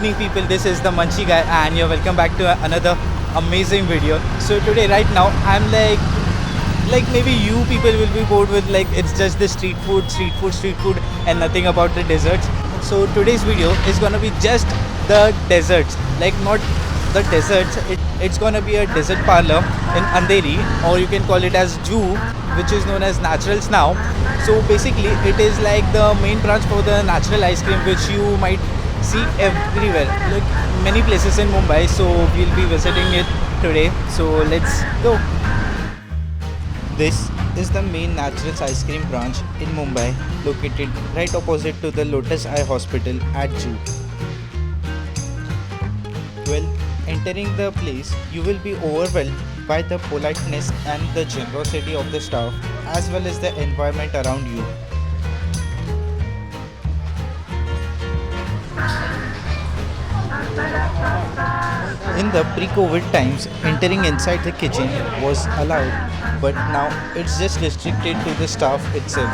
evening people, this is the Munchie guy and you're welcome back to another amazing video. So today right now I'm like maybe you people will be bored with like it's just the street food and nothing about the desserts. So today's video is gonna be just the desserts, like not the desserts, it's gonna be a dessert parlor in Andheri, or you can call it as Ju, which is known as Naturals now. So basically it is like the main branch for the natural ice cream which you might see everywhere, like many places in Mumbai. So we'll be visiting it today, so let's go. This is the main Naturals ice cream branch in Mumbai, located right opposite to the Lotus Eye Hospital at Ju. Well, entering the place, you will be overwhelmed by the politeness and the generosity of the staff, as well as the environment around you. In the pre-COVID times, entering inside the kitchen was allowed, but now it's just restricted to the staff itself.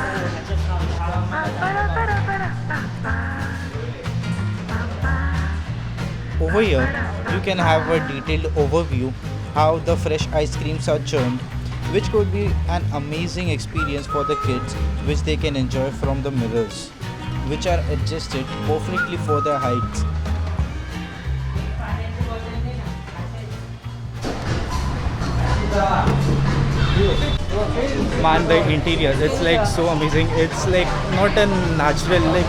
Over here, you can have a detailed overview how the fresh ice creams are churned, which could be an amazing experience for the kids, which they can enjoy from the mirrors, which are adjusted perfectly for their heights. Man, the interior, it's like so amazing. It's like not a natural, like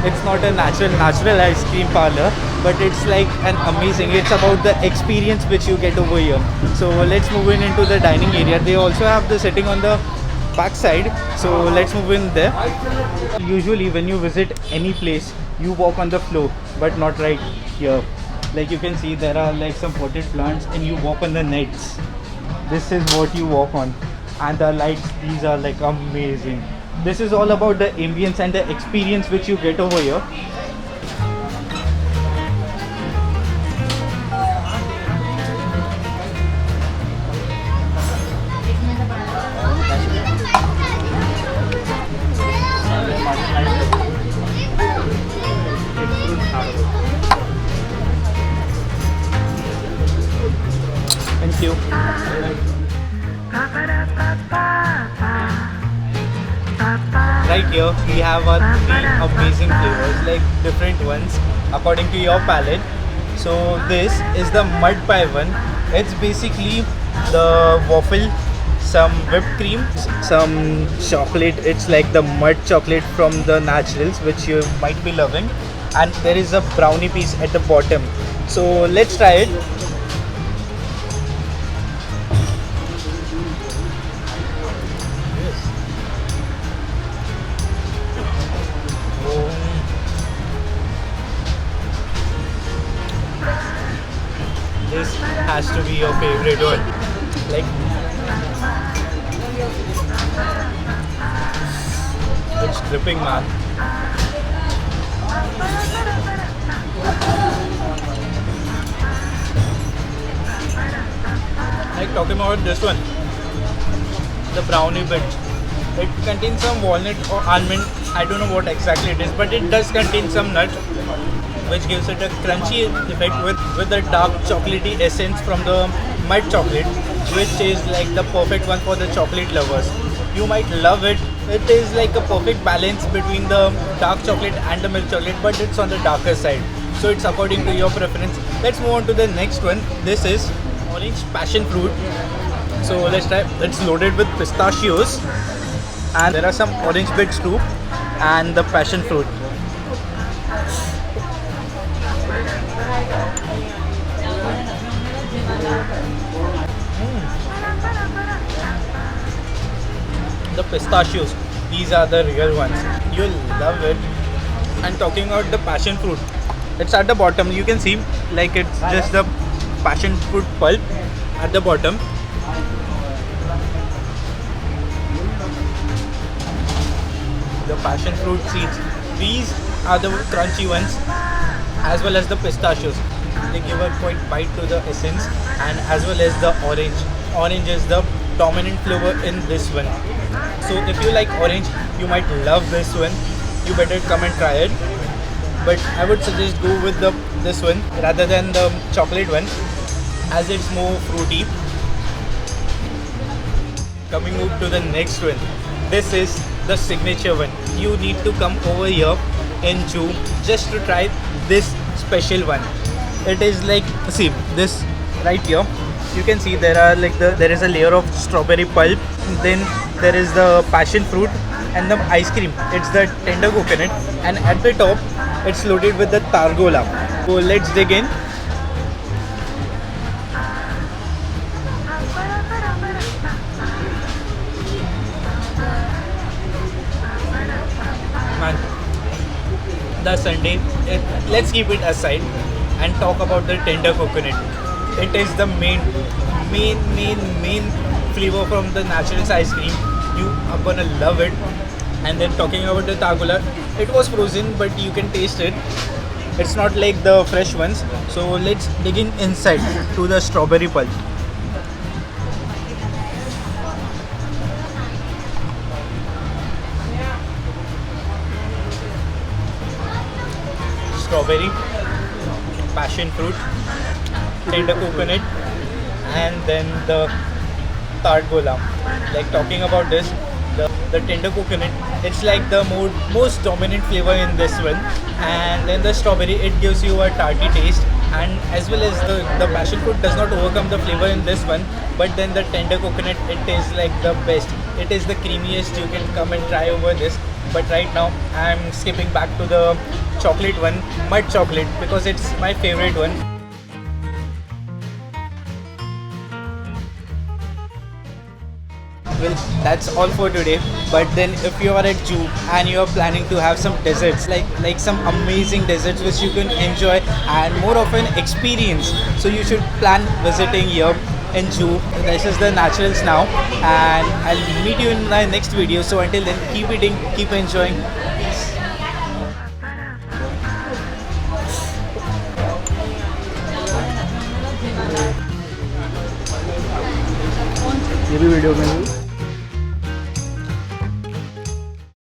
it's not a natural ice cream parlor, but it's like an amazing, it's about the experience which you get over here. So let's move in into the dining area. They also have the setting on the back side, so let's move in there. Usually when you visit any place, you walk on the floor, but not right here. Like you can see there are like some potted plants and you walk on the nets. This is what you walk on, and the lights, these are like amazing. This is all about the ambience and the experience which you get over here. Thank you. Right here we have our three amazing flavors, like different ones according to your palate. So this is the mud pie one. It's basically the waffle, some whipped cream, some chocolate. It's like the mud chocolate from the Naturals, which you might be loving, and there is a brownie piece at the bottom. So let's try it. This has to be your favorite one. Like, it's dripping, man. Like talking about this one, the brownie bit. It contains some walnut or almond. I don't know what exactly it is, but it does contain some nut, which gives it a crunchy effect with the dark chocolatey essence from the mud chocolate, which is like the perfect one for the chocolate lovers. You might love it. It is like a perfect balance between the dark chocolate and the milk chocolate, but it's on the darker side. So it's according to your preference. Let's move on to the next one. This is orange passion fruit. So let's try. It's loaded with pistachios, and there are some orange bits too, and the passion fruit. The pistachios, these are the real ones. You'll love it. And talking about the passion fruit, it's at the bottom. You can see like it's just the passion fruit pulp at the bottom. The passion fruit seeds, these are the crunchy ones, as well as the pistachios. They give a quite bite to the essence, and as well as the orange. Orange is the dominant flavor in this one. So if you like orange, you might love this one. You better come and try it. But I would suggest go with the this one rather than the chocolate one, as it's more fruity. Coming up to the next one, this is the signature one. You need to come over here in Juhu just to try this special one. It is like, see this right here. You can see there is a layer of strawberry pulp. Then there is the passion fruit and the ice cream. It's the tender coconut, and at the top, it's loaded with the targola. So let's dig in. Man, the sundae. Let's keep it aside and talk about the tender coconut. It is the main flavor from the Naturals ice cream. You are gonna love it. And then talking about the targola, it was frozen, but you can taste it. It's not like the fresh ones. So let's dig in inside to the strawberry pulp. Strawberry, passion fruit, tender coconut, and then the targola. Like talking about this, the tender coconut, it's like the most dominant flavor in this one, and then the strawberry, it gives you a tarty taste, and as well as the passion fruit does not overcome the flavor in this one, but then the tender coconut, it tastes like the best. It is the creamiest. You can come and try over this. But right now I'm skipping back to the chocolate one, mud chocolate, because it's my favorite one. Well, that's all for today. But then if you are at Juhu and you are planning to have some desserts, like some amazing desserts which you can enjoy and more of an experience, so you should plan visiting here in Juhu. This is the Naturals now, and I'll meet you in my next video. So until then, keep eating, keep enjoying. Peace. ये भी video में